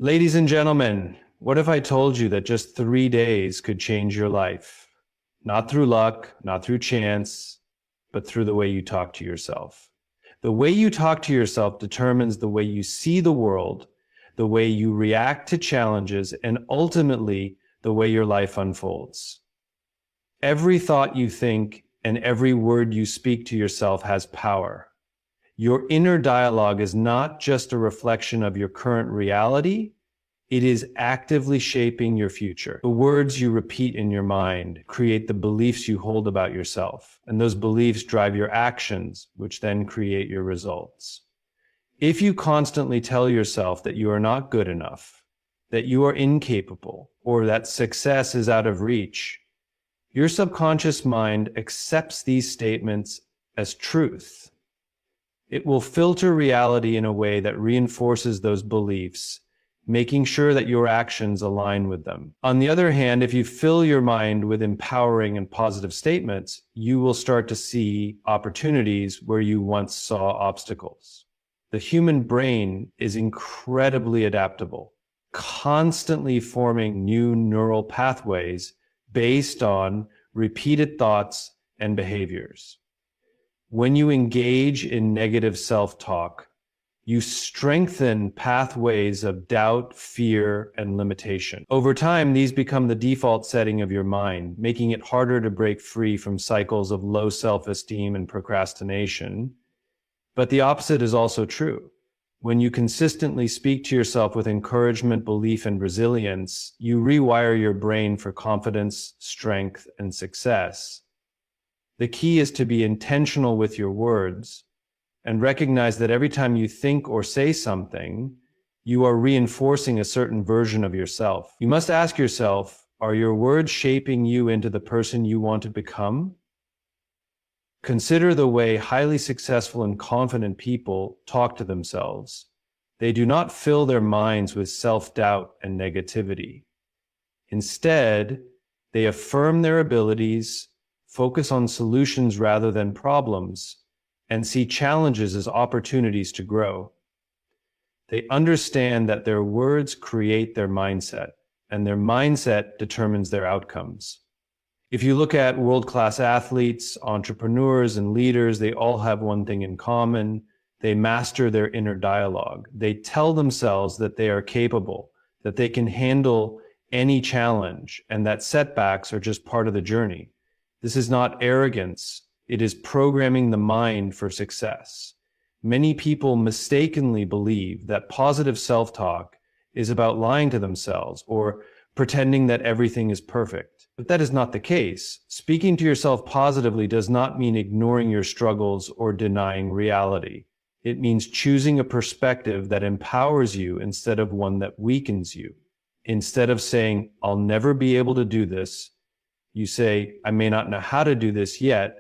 Ladies and gentlemen, what if I told you that just 3 days could change your life? Not through luck, not through chance, but through the way you talk to yourself. The way you talk to yourself determines the way you see the world, the way you react to challenges, and ultimately the way your life unfolds. Every thought you think and every word you speak to yourself has power. Your inner dialogue is not just a reflection of your current reality, it is actively shaping your future. The words you repeat in your mind create the beliefs you hold about yourself, and those beliefs drive your actions, which then create your results. If you constantly tell yourself that you are not good enough, that you are incapable, or that success is out of reach, your subconscious mind accepts these statements as truth. It will filter reality in a way that reinforces those beliefs, making sure that your actions align with them. On the other hand, if you fill your mind with empowering and positive statements, you will start to see opportunities where you once saw obstacles. The human brain is incredibly adaptable, constantly forming new neural pathways based on repeated thoughts and behaviors. When you engage in negative self-talk, you strengthen pathways of doubt, fear, and limitation. Over time, these become the default setting of your mind, making it harder to break free from cycles of low self-esteem and procrastination. But the opposite is also true. When you consistently speak to yourself with encouragement, belief, and resilience, you rewire your brain for confidence, strength, and success. The key is to be intentional with your words and recognize that every time you think or say something, you are reinforcing a certain version of yourself. You must ask yourself, are your words shaping you into the person you want to become? Consider the way highly successful and confident people talk to themselves. They do not fill their minds with self-doubt and negativity. Instead, they affirm their abilities, focus on solutions rather than problems, and see challenges as opportunities to grow. They understand that their words create their mindset, and their mindset determines their outcomes. If you look at world-class athletes, entrepreneurs, and leaders, they all have one thing in common. They master their inner dialogue. They tell themselves that they are capable, that they can handle any challenge, and that setbacks are just part of the journey. This is not arrogance. It is programming the mind for success. Many people mistakenly believe that positive self-talk is about lying to themselves or pretending that everything is perfect. But that is not the case. Speaking to yourself positively does not mean ignoring your struggles or denying reality. It means choosing a perspective that empowers you instead of one that weakens you. Instead of saying, "I'll never be able to do this," you say, "I may not know how to do this yet,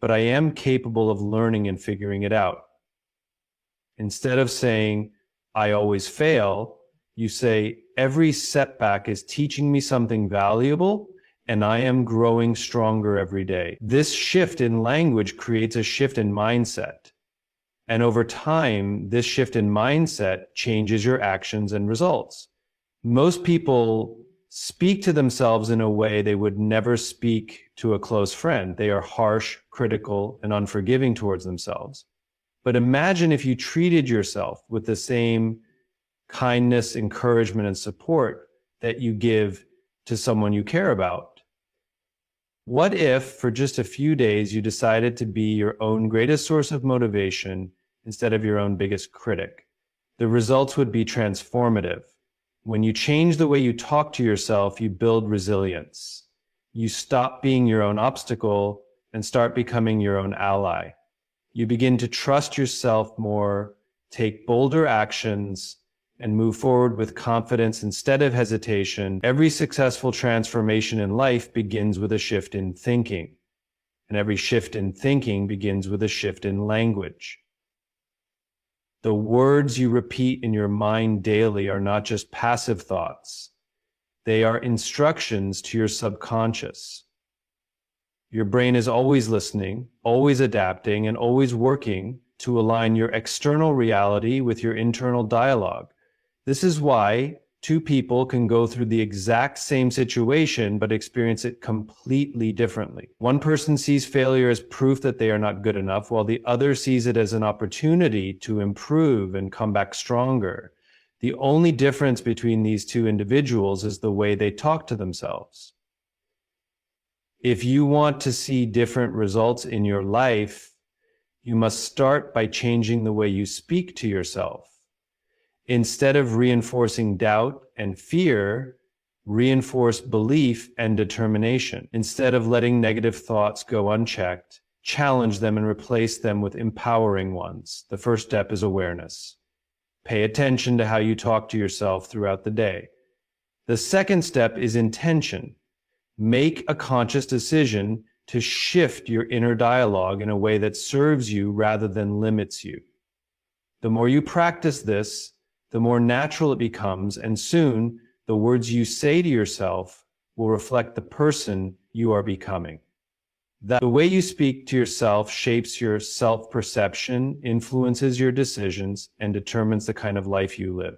but I am capable of learning and figuring it out." Instead of saying, "I always fail," you say, "Every setback is teaching me something valuable, and I am growing stronger every day." This shift in language creates a shift in mindset. And over time, this shift in mindset changes your actions and results. Most people speak to themselves in a way they would never speak to a close friend. They are harsh, critical, and unforgiving towards themselves. But imagine if you treated yourself with the same kindness, encouragement, and support that you give to someone you care about. What if, for just a few days, you decided to be your own greatest source of motivation instead of your own biggest critic? The results would be transformative. When you change the way you talk to yourself, you build resilience. You stop being your own obstacle and start becoming your own ally. You begin to trust yourself more, take bolder actions, and move forward with confidence instead of hesitation. Every successful transformation in life begins with a shift in thinking, and every shift in thinking begins with a shift in language. The words you repeat in your mind daily are not just passive thoughts. They are instructions to your subconscious. Your brain is always listening, always adapting, and always working to align your external reality with your internal dialogue. This is why Two people can go through the exact same situation but experience it completely differently. One person sees failure as proof that they are not good enough, while the other sees it as an opportunity to improve and come back stronger. The only difference between these two individuals is the way they talk to themselves. If you want to see different results in your life, you must start by changing the way you speak to yourself. Instead of reinforcing doubt and fear, reinforce belief and determination. Instead of letting negative thoughts go unchecked, challenge them and replace them with empowering ones. The first step is awareness. Pay attention to how you talk to yourself throughout the day. The second step is intention. Make a conscious decision to shift your inner dialogue in a way that serves you rather than limits you. The more you practice this, the more natural it becomes, and soon the words you say to yourself will reflect the person you are becoming. The way you speak to yourself shapes your self-perception, influences your decisions, and determines the kind of life you live.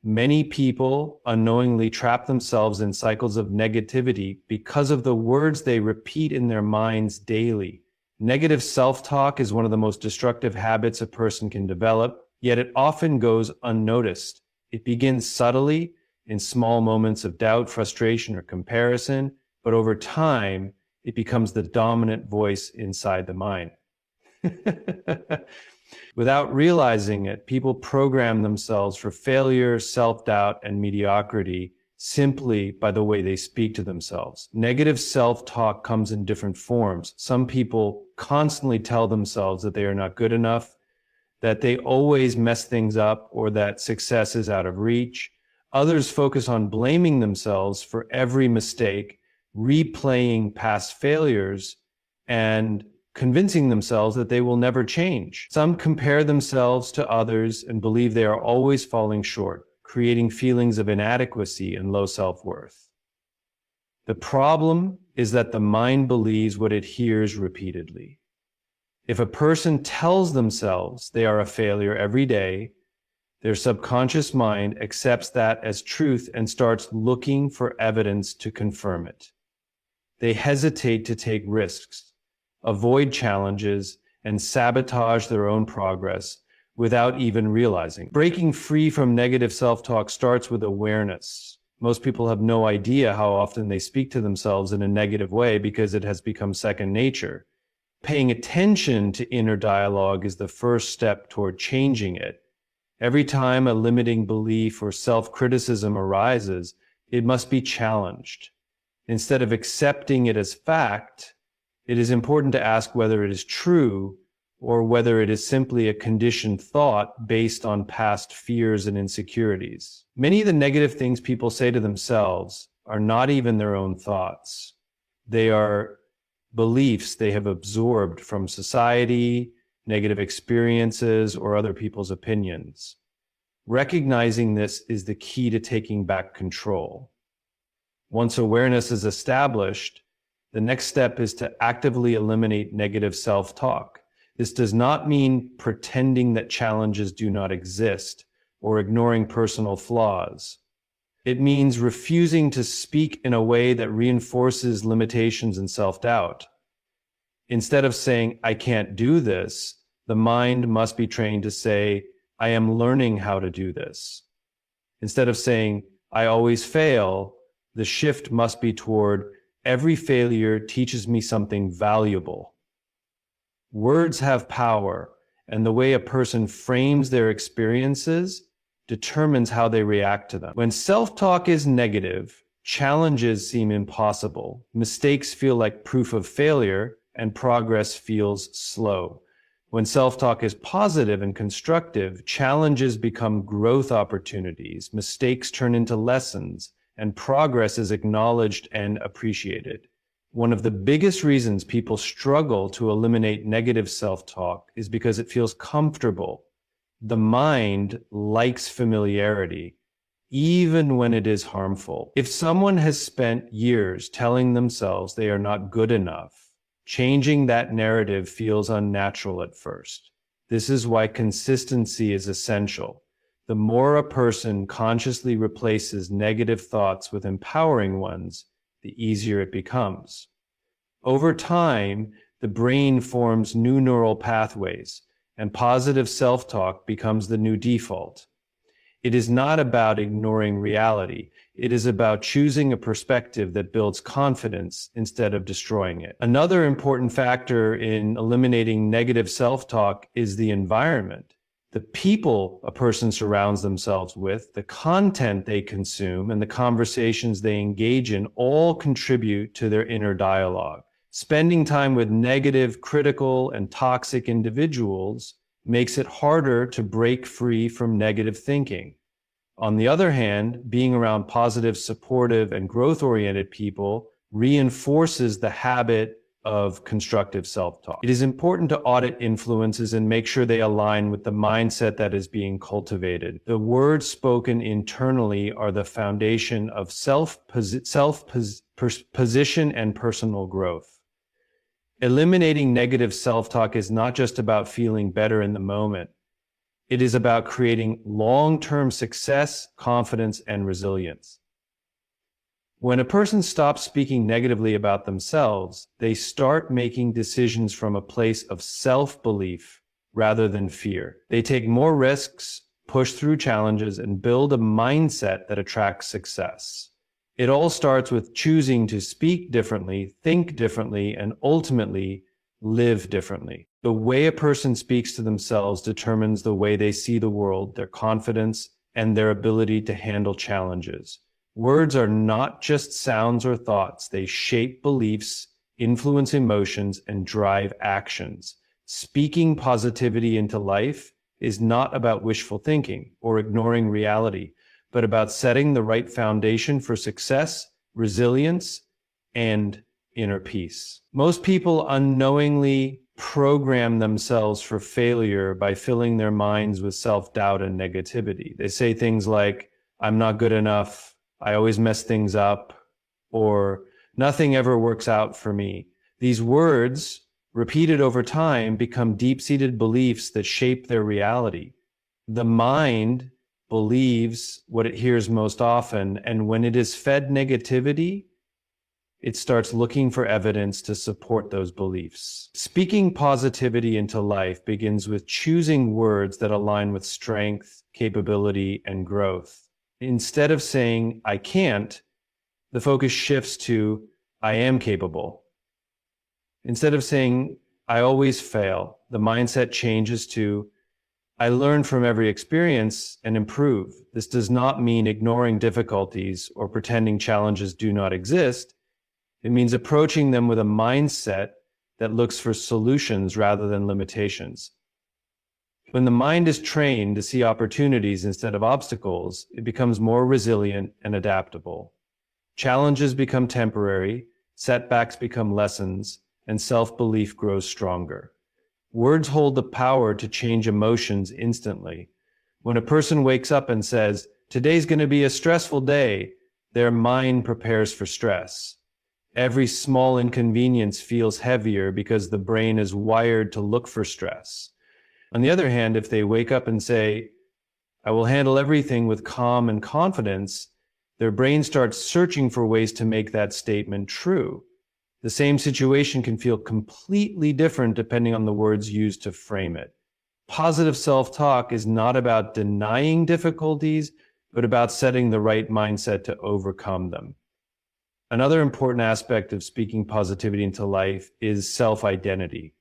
Many people unknowingly trap themselves in cycles of negativity because of the words they repeat in their minds daily. Negative self-talk is one of the most destructive habits a person can develop, yet it often goes unnoticed. It begins subtly in small moments of doubt, frustration, or comparison, but over time, it becomes the dominant voice inside the mind. Without realizing it, people program themselves for failure, self-doubt, and mediocrity simply by the way they speak to themselves. Negative self-talk comes in different forms. Some people constantly tell themselves that they are not good enough, that they always mess things up, or that success is out of reach. Others focus on blaming themselves for every mistake, replaying past failures, and convincing themselves that they will never change. Some compare themselves to others and believe they are always falling short, creating feelings of inadequacy and low self-worth. The problem is that the mind believes what it hears repeatedly. If a person tells themselves they are a failure every day, their subconscious mind accepts that as truth and starts looking for evidence to confirm it. They hesitate to take risks, avoid challenges, and sabotage their own progress without even realizing. Breaking free from negative self-talk starts with awareness. Most people have no idea how often they speak to themselves in a negative way because it has become second nature. Paying attention to inner dialogue is the first step toward changing it. Every time a limiting belief or self-criticism arises, it must be challenged. Instead of accepting it as fact, it is important to ask whether it is true or whether it is simply a conditioned thought based on past fears and insecurities. Many of the negative things people say to themselves are not even their own thoughts. They are beliefs they have absorbed from society, negative experiences, or other people's opinions. Recognizing this is the key to taking back control. Once awareness is established, the next step is to actively eliminate negative self-talk. This does not mean pretending that challenges do not exist or ignoring personal flaws. It means refusing to speak in a way that reinforces limitations and self-doubt. Instead of saying, "I can't do this," the mind must be trained to say, "I am learning how to do this." Instead of saying, "I always fail," the shift must be toward, "Every failure teaches me something valuable." Words have power, and the way a person frames their experiences determines how they react to them. When self-talk is negative, challenges seem impossible, mistakes feel like proof of failure, and progress feels slow. When self-talk is positive and constructive, challenges become growth opportunities, mistakes turn into lessons, and progress is acknowledged and appreciated. One of the biggest reasons people struggle to eliminate negative self-talk is because it feels comfortable. The mind likes familiarity, even when it is harmful. If someone has spent years telling themselves they are not good enough, changing that narrative feels unnatural at first. This is why consistency is essential. The more a person consciously replaces negative thoughts with empowering ones, the easier it becomes. Over time, the brain forms new neural pathways, and positive self-talk becomes the new default. It is not about ignoring reality. It is about choosing a perspective that builds confidence instead of destroying it. Another important factor in eliminating negative self-talk is the environment. The people a person surrounds themselves with, the content they consume, and the conversations they engage in all contribute to their inner dialogue. Spending time with negative, critical, and toxic individuals makes it harder to break free from negative thinking. On the other hand, being around positive, supportive, and growth-oriented people reinforces the habit of constructive self-talk. It is important to audit influences and make sure they align with the mindset that is being cultivated. The words spoken internally are the foundation of self-position and personal growth. Eliminating negative self-talk is not just about feeling better in the moment. It is about creating long-term success, confidence, and resilience. When a person stops speaking negatively about themselves, they start making decisions from a place of self-belief rather than fear. They take more risks, push through challenges, and build a mindset that attracts success. It all starts with choosing to speak differently, think differently, and ultimately live differently. The way a person speaks to themselves determines the way they see the world, their confidence, and their ability to handle challenges. Words are not just sounds or thoughts. They shape beliefs, influence emotions, and drive actions. Speaking positivity into life is not about wishful thinking or ignoring reality, but about setting the right foundation for success, resilience, and inner peace. Most people unknowingly program themselves for failure by filling their minds with self-doubt and negativity. They say things like, "I'm not good enough," "I always mess things up," or "nothing ever works out for me." These words, repeated over time, become deep-seated beliefs that shape their reality. The mind believes what it hears most often, and when it is fed negativity, it starts looking for evidence to support those beliefs. Speaking positivity into life begins with choosing words that align with strength, capability, and growth. Instead of saying, "I can't," the focus shifts to, "I am capable." Instead of saying, "I always fail," the mindset changes to, "I learn from every experience and improve." This does not mean ignoring difficulties or pretending challenges do not exist. It means approaching them with a mindset that looks for solutions rather than limitations. When the mind is trained to see opportunities instead of obstacles, it becomes more resilient and adaptable. Challenges become temporary, setbacks become lessons, and self-belief grows stronger. Words hold the power to change emotions instantly. When a person wakes up and says, "Today's going to be a stressful day," their mind prepares for stress. Every small inconvenience feels heavier because the brain is wired to look for stress. On the other hand, if they wake up and say, "I will handle everything with calm and confidence," their brain starts searching for ways to make that statement true. The same situation can feel completely different depending on the words used to frame it. Positive self-talk is not about denying difficulties, but about setting the right mindset to overcome them. Another important aspect of speaking positivity into life is self-identity.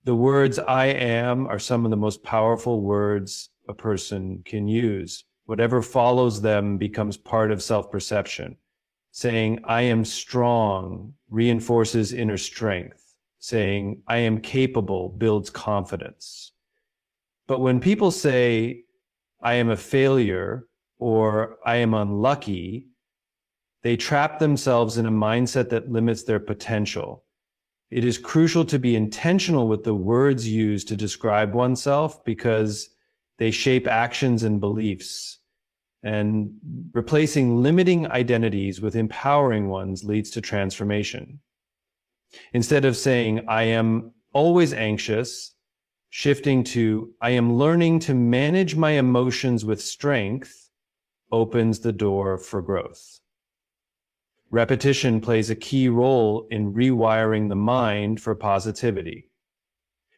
The words "I am" are some of the most powerful words a person can use. Whatever follows them becomes part of self-perception. Saying "I am strong" reinforces inner strength. Saying "I am capable" builds confidence. But when people say "I am a failure" or "I am unlucky," they trap themselves in a mindset that limits their potential. It is crucial to be intentional with the words used to describe oneself because they shape actions and beliefs. And replacing limiting identities with empowering ones leads to transformation. Instead of saying, "I am always anxious," Shifting to, I am learning to manage my emotions with strength, opens the door for growth. Repetition plays a key role in rewiring the mind for positivity.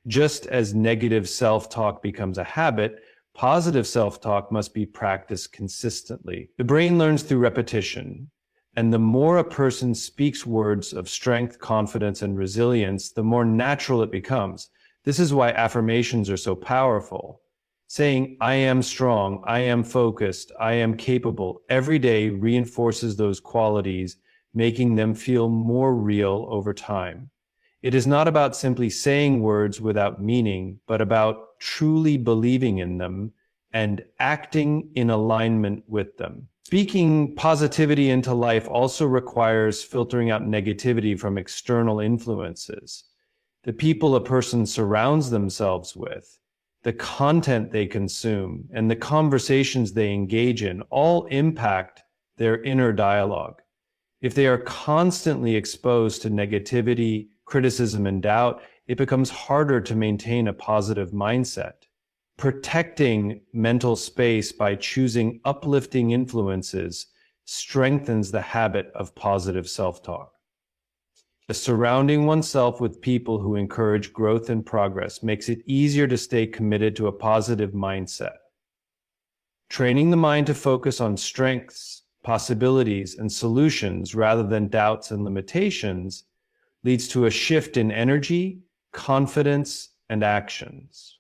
Just as negative self-talk becomes a habit, positive self-talk must be practiced consistently. The brain learns through repetition, and the more a person speaks words of strength, confidence, and resilience, the more natural it becomes. This is why affirmations are so powerful. Saying, I am strong, I am focused, I am capable, every day reinforces those qualities, making them feel more real over time. It is not about simply saying words without meaning, but about truly believing in them and acting in alignment with them. Speaking positivity into life also requires filtering out negativity from external influences. The people a person surrounds themselves with, the content they consume, and the conversations they engage in all impact their inner dialogue. If they are constantly exposed to negativity, criticism, and doubt, it becomes harder to maintain a positive mindset. Protecting mental space by choosing uplifting influences strengthens the habit of positive self-talk. Surrounding oneself with people who encourage growth and progress makes it easier to stay committed to a positive mindset. Training the mind to focus on strengths, possibilities, and solutions rather than doubts and limitations leads to a shift in energy, confidence, and actions.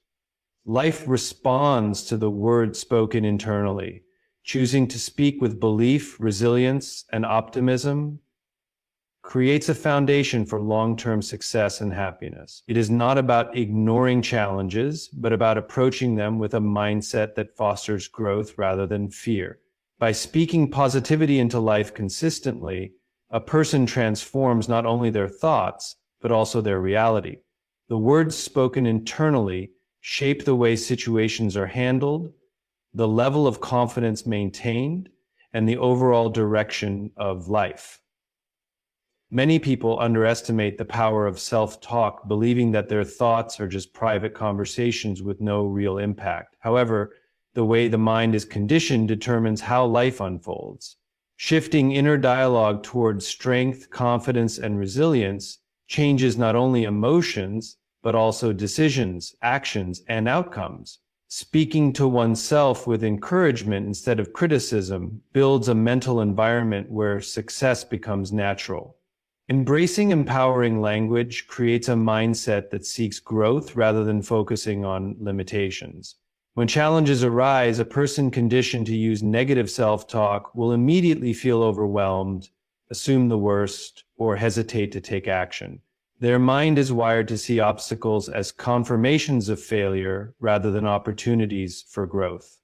Life responds to the words spoken internally. Choosing to speak with belief, resilience, and optimism creates a foundation for long-term success and happiness. It is not about ignoring challenges, but about approaching them with a mindset that fosters growth rather than fear. By speaking positivity into life consistently, a person transforms not only their thoughts, but also their reality. The words spoken internally shape the way situations are handled, the level of confidence maintained, and the overall direction of life. Many people underestimate the power of self-talk, believing that their thoughts are just private conversations with no real impact. However, the way the mind is conditioned determines how life unfolds. Shifting inner dialogue towards strength, confidence, and resilience changes not only emotions, but also decisions, actions, and outcomes. Speaking to oneself with encouragement instead of criticism builds a mental environment where success becomes natural. Embracing empowering language creates a mindset that seeks growth rather than focusing on limitations. When challenges arise, a person conditioned to use negative self-talk will immediately feel overwhelmed, assume the worst, or hesitate to take action. Their mind is wired to see obstacles as confirmations of failure rather than opportunities for growth.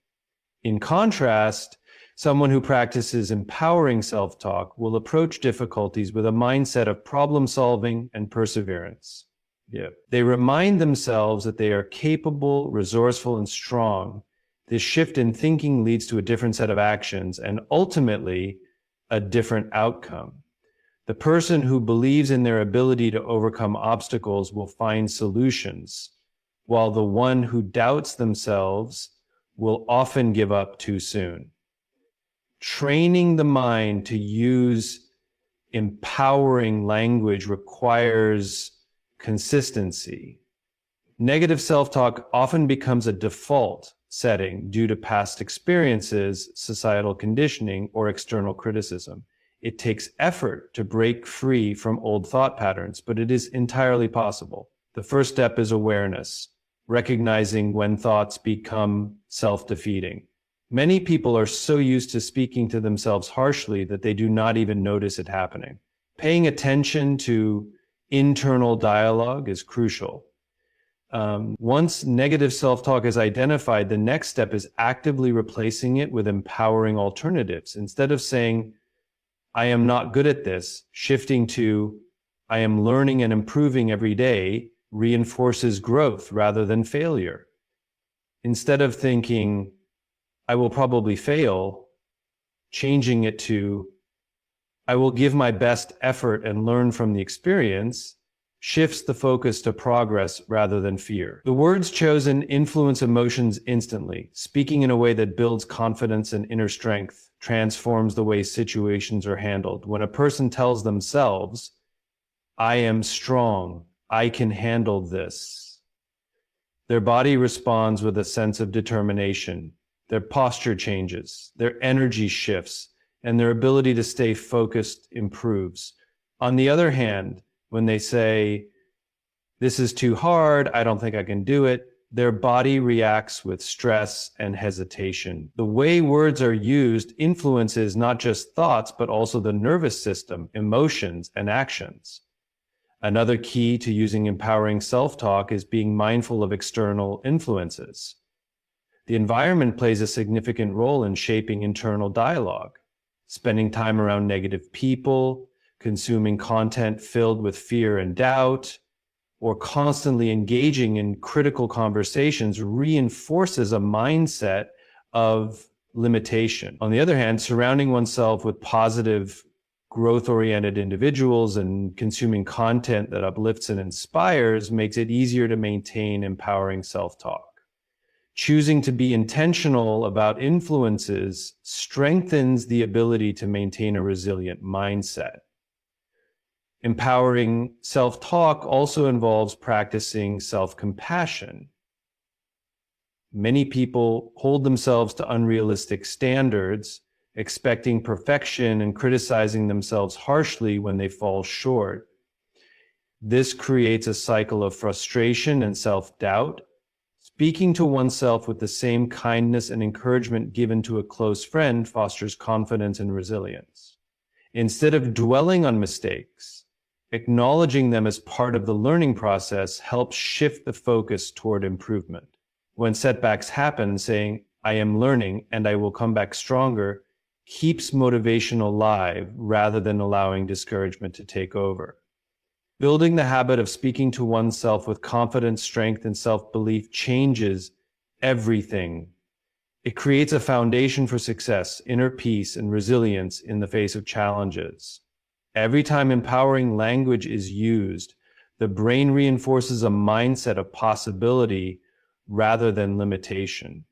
In contrast, someone who practices empowering self-talk will approach difficulties with a mindset of problem-solving and perseverance. They remind themselves that they are capable, resourceful, and strong. This shift in thinking leads to a different set of actions and ultimately a different outcome. The person who believes in their ability to overcome obstacles will find solutions, while the one who doubts themselves will often give up too soon. Training the mind to use empowering language requires consistency. Negative self-talk often becomes a default setting due to past experiences, societal conditioning, or external criticism. It takes effort to break free from old thought patterns, but it is entirely possible. The first step is awareness, recognizing when thoughts become self-defeating. Many people are so used to speaking to themselves harshly that they do not even notice it happening. Paying attention to internal dialogue is crucial. Once negative self-talk is identified, the next step is actively replacing it with empowering alternatives. Instead of saying, I am not good at this, shifting to, I am learning and improving every day reinforces growth rather than failure. Instead of thinking, I will probably fail, changing it to, I will give my best effort and learn from the experience, shifts the focus to progress rather than fear. The words chosen influence emotions instantly. Speaking in a way that builds confidence and inner strength transforms the way situations are handled. When a person tells themselves, I am strong, I can handle this, their body responds with a sense of determination. Their posture changes, their energy shifts, and their ability to stay focused improves. On the other hand, when they say, this is too hard, I don't think I can do it, their body reacts with stress and hesitation. The way words are used influences not just thoughts, but also the nervous system, emotions, and actions. Another key to using empowering self-talk is being mindful of external influences. The environment plays a significant role in shaping internal dialogue. Spending time around negative people, consuming content filled with fear and doubt, or constantly engaging in critical conversations reinforces a mindset of limitation. On the other hand, surrounding oneself with positive, growth-oriented individuals and consuming content that uplifts and inspires makes it easier to maintain empowering self-talk. Choosing to be intentional about influences strengthens the ability to maintain a resilient mindset. Empowering self-talk also involves practicing self-compassion. Many people hold themselves to unrealistic standards, expecting perfection and criticizing themselves harshly when they fall short. This creates a cycle of frustration and self-doubt. Speaking to oneself with the same kindness and encouragement given to a close friend fosters confidence and resilience. Instead of dwelling on mistakes, acknowledging them as part of the learning process helps shift the focus toward improvement. When setbacks happen, saying, I am learning and I will come back stronger, keeps motivation alive rather than allowing discouragement to take over. Building the habit of speaking to oneself with confidence, strength, and self-belief changes everything. It creates a foundation for success, inner peace, and resilience in the face of challenges. Every time empowering language is used, the brain reinforces a mindset of possibility rather than limitation.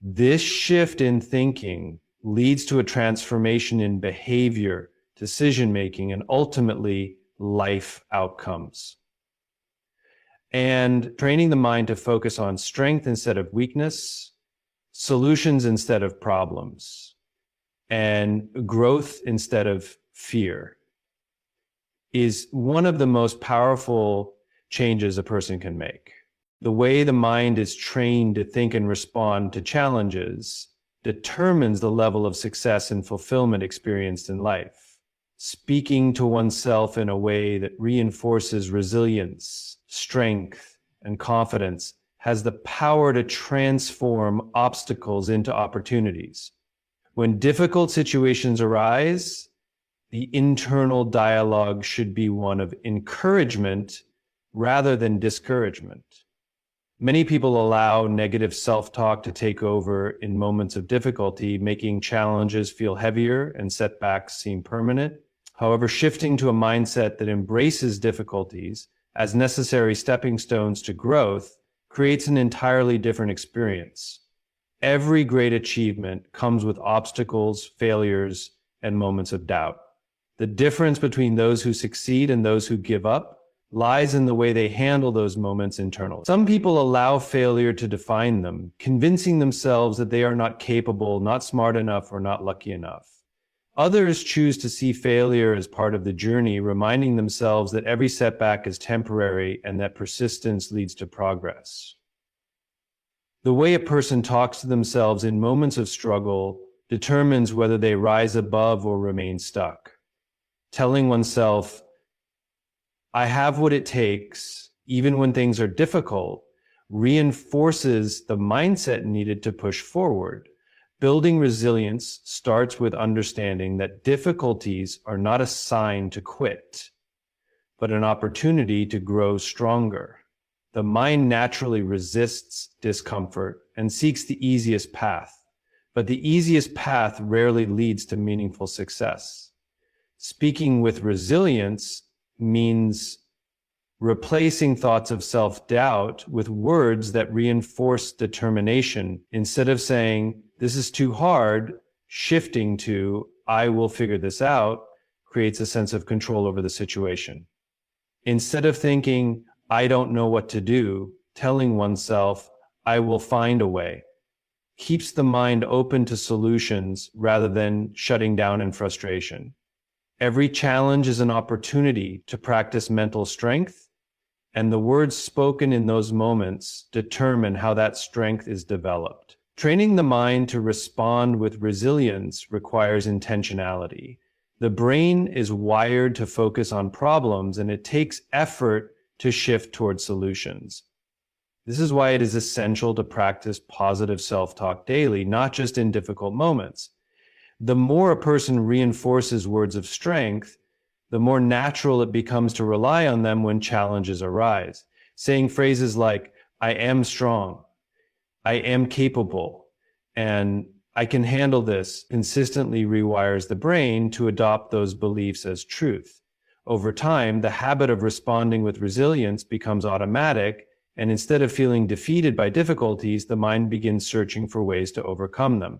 This shift in thinking leads to a transformation in behavior, decision-making, and ultimately life outcomes. And training the mind to focus on strength instead of weakness, solutions instead of problems, and growth instead of fear is one of the most powerful changes a person can make. The way the mind is trained to think and respond to challenges determines the level of success and fulfillment experienced in life. Speaking to oneself in a way that reinforces resilience, strength, and confidence has the power to transform obstacles into opportunities. When difficult situations arise, the internal dialogue should be one of encouragement rather than discouragement. Many people allow negative self-talk to take over in moments of difficulty, making challenges feel heavier and setbacks seem permanent. However, shifting to a mindset that embraces difficulties as necessary stepping stones to growth creates an entirely different experience. Every great achievement comes with obstacles, failures, and moments of doubt. The difference between those who succeed and those who give up lies in the way they handle those moments internally. Some people allow failure to define them, convincing themselves that they are not capable, not smart enough, or not lucky enough. Others choose to see failure as part of the journey, reminding themselves that every setback is temporary and that persistence leads to progress. The way a person talks to themselves in moments of struggle determines whether they rise above or remain stuck. Telling oneself, I have what it takes, even when things are difficult, reinforces the mindset needed to push forward. Building resilience starts with understanding that difficulties are not a sign to quit, but an opportunity to grow stronger. The mind naturally resists discomfort and seeks the easiest path, but the easiest path rarely leads to meaningful success. Speaking with resilience means replacing thoughts of self-doubt with words that reinforce determination. Instead of saying, "This is too hard," shifting to, "I will figure this out," creates a sense of control over the situation. Instead of thinking, "I don't know what to do," telling oneself, "I will find a way," keeps the mind open to solutions rather than shutting down in frustration. Every challenge is an opportunity to practice mental strength, and the words spoken in those moments determine how that strength is developed. Training the mind to respond with resilience requires intentionality. The brain is wired to focus on problems, and it takes effort to shift toward solutions. This is why it is essential to practice positive self-talk daily, not just in difficult moments. The more a person reinforces words of strength, the more natural it becomes to rely on them when challenges arise. Saying phrases like, "I am strong," "I am capable," and "I can handle this" consistently rewires the brain to adopt those beliefs as truth. Over time, the habit of responding with resilience becomes automatic, and instead of feeling defeated by difficulties, the mind begins searching for ways to overcome them.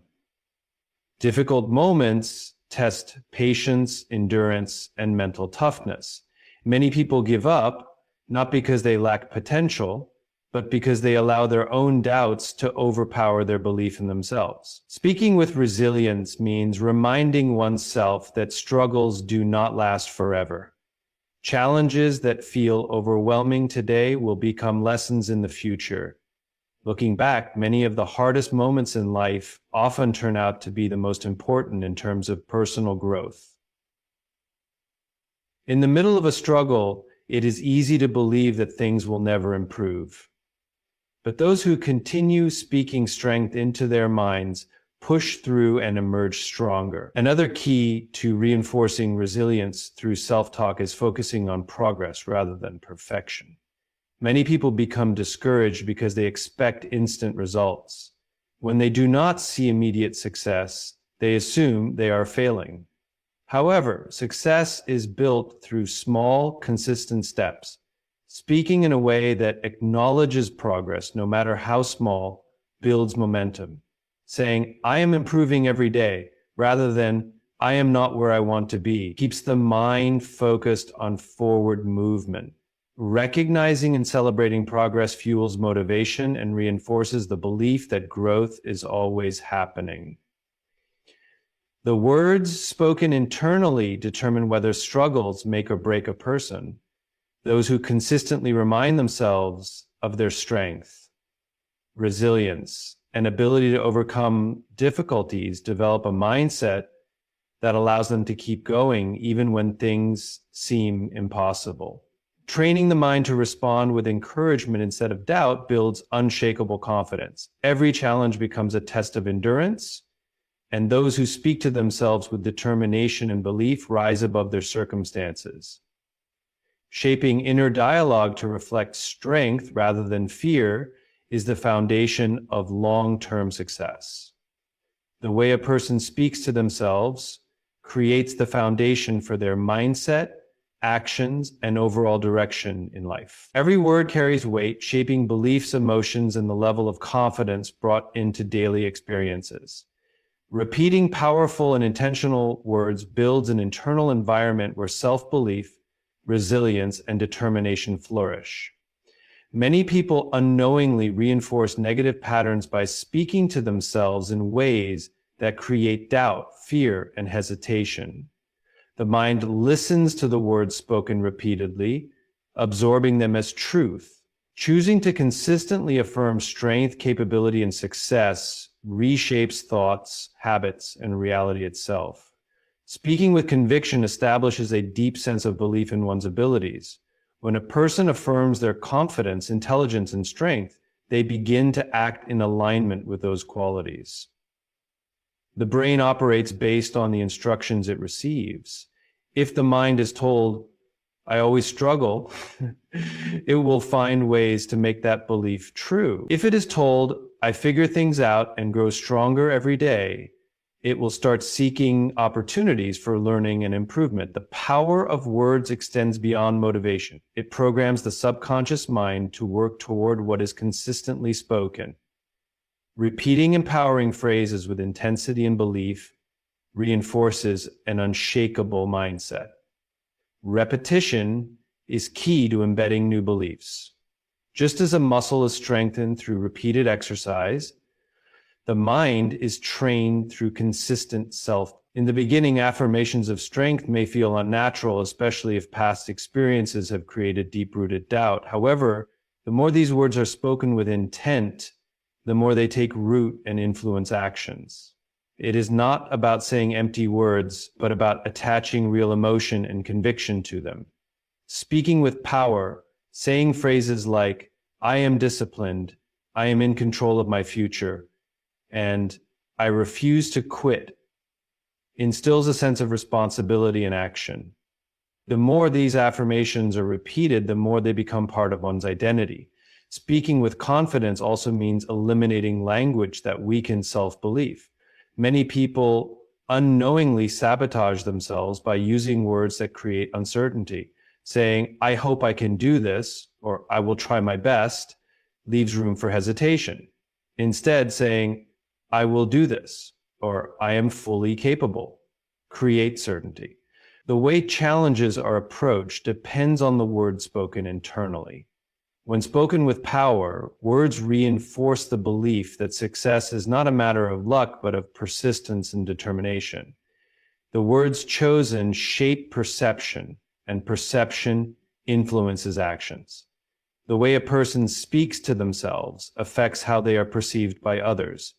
Difficult moments test patience, endurance, and mental toughness. Many people give up, not because they lack potential, but because they allow their own doubts to overpower their belief in themselves. Speaking with resilience means reminding oneself that struggles do not last forever. Challenges that feel overwhelming today will become lessons in the future. Looking back, many of the hardest moments in life often turn out to be the most important in terms of personal growth. In the middle of a struggle, it is easy to believe that things will never improve. But those who continue speaking strength into their minds push through and emerge stronger. Another key to reinforcing resilience through self-talk is focusing on progress rather than perfection. Many people become discouraged because they expect instant results. When they do not see immediate success, they assume they are failing. However, success is built through small, consistent steps. Speaking in a way that acknowledges progress, no matter how small, builds momentum. Saying, "I am improving every day," rather than "I am not where I want to be," keeps the mind focused on forward movement. Recognizing and celebrating progress fuels motivation and reinforces the belief that growth is always happening. The words spoken internally determine whether struggles make or break a person. Those who consistently remind themselves of their strength, resilience, and ability to overcome difficulties develop a mindset that allows them to keep going even when things seem impossible. Training the mind to respond with encouragement instead of doubt builds unshakable confidence. Every challenge becomes a test of endurance, and those who speak to themselves with determination and belief rise above their circumstances. Shaping inner dialogue to reflect strength rather than fear is the foundation of long-term success. The way a person speaks to themselves creates the foundation for their mindset, actions, and overall direction in life. Every word carries weight, shaping beliefs, emotions, and the level of confidence brought into daily experiences. Repeating powerful and intentional words builds an internal environment where self-belief, resilience, and determination flourish. Many people unknowingly reinforce negative patterns by speaking to themselves in ways that create doubt, fear, and hesitation. The mind listens to the words spoken repeatedly, absorbing them as truth. Choosing to consistently affirm strength, capability, and success reshapes thoughts, habits, and reality itself. Speaking with conviction establishes a deep sense of belief in one's abilities. When a person affirms their confidence, intelligence, and strength, they begin to act in alignment with those qualities. The brain operates based on the instructions it receives. If the mind is told, "I always struggle," it will find ways to make that belief true. If it is told, "I figure things out and grow stronger every day," it will start seeking opportunities for learning and improvement. The power of words extends beyond motivation. It programs the subconscious mind to work toward what is consistently spoken. Repeating empowering phrases with intensity and belief reinforces an unshakable mindset. Repetition is key to embedding new beliefs. Just as a muscle is strengthened through repeated exercise, the mind is trained through consistent self. In the beginning, affirmations of strength may feel unnatural, especially if past experiences have created deep-rooted doubt. However, the more these words are spoken with intent, the more they take root and influence actions. It is not about saying empty words, but about attaching real emotion and conviction to them. Speaking with power, saying phrases like, "I am disciplined," "I am in control of my future," and "I refuse to quit," instills a sense of responsibility and action. The more these affirmations are repeated, the more they become part of one's identity. Speaking with confidence also means eliminating language that weakens self-belief. Many people unknowingly sabotage themselves by using words that create uncertainty. Saying, "I hope I can do this," or "I will try my best," leaves room for hesitation. Instead, saying, "I will do this," or "I am fully capable," create certainty. The way challenges are approached depends on the words spoken internally. When spoken with power, words reinforce the belief that success is not a matter of luck, but of persistence and determination. The words chosen shape perception, and perception influences actions. The way a person speaks to themselves affects how they are perceived by others.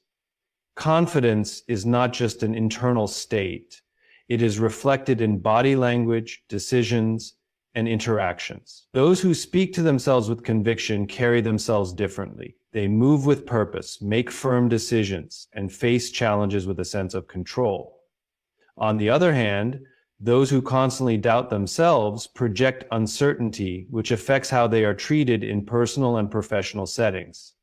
Confidence is not just an internal state. It is reflected in body language, decisions, and interactions. Those who speak to themselves with conviction carry themselves differently. They move with purpose, make firm decisions, and face challenges with a sense of control. On the other hand, those who constantly doubt themselves project uncertainty, which affects how they are treated in personal and professional settings.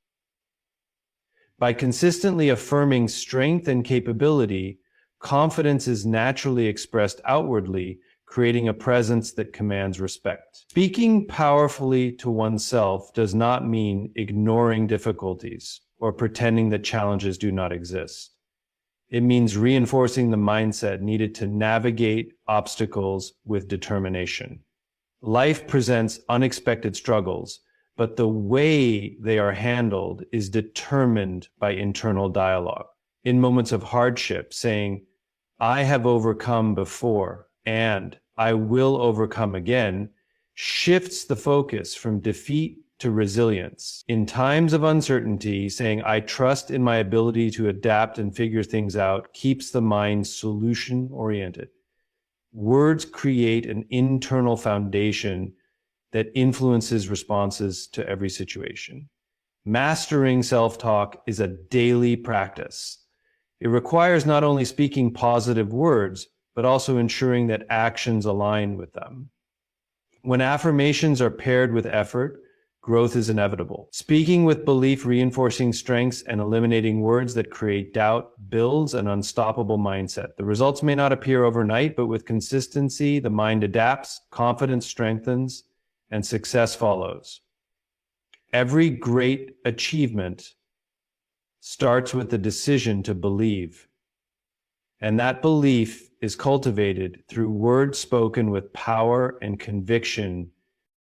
By consistently affirming strength and capability, confidence is naturally expressed outwardly, creating a presence that commands respect. Speaking powerfully to oneself does not mean ignoring difficulties or pretending that challenges do not exist. It means reinforcing the mindset needed to navigate obstacles with determination. Life presents unexpected struggles, but the way they are handled is determined by internal dialogue. In moments of hardship, saying, "I have overcome before," and "I will overcome again," shifts the focus from defeat to resilience. In times of uncertainty, saying, "I trust in my ability to adapt and figure things out," keeps the mind solution-oriented. Words create an internal foundation that influences responses to every situation. Mastering self-talk is a daily practice. It requires not only speaking positive words, but also ensuring that actions align with them. When affirmations are paired with effort, growth is inevitable. Speaking with belief, reinforcing strengths, and eliminating words that create doubt builds an unstoppable mindset. The results may not appear overnight, but with consistency, the mind adapts, confidence strengthens, and success follows. Every great achievement starts with the decision to believe. And that belief is cultivated through words spoken with power and conviction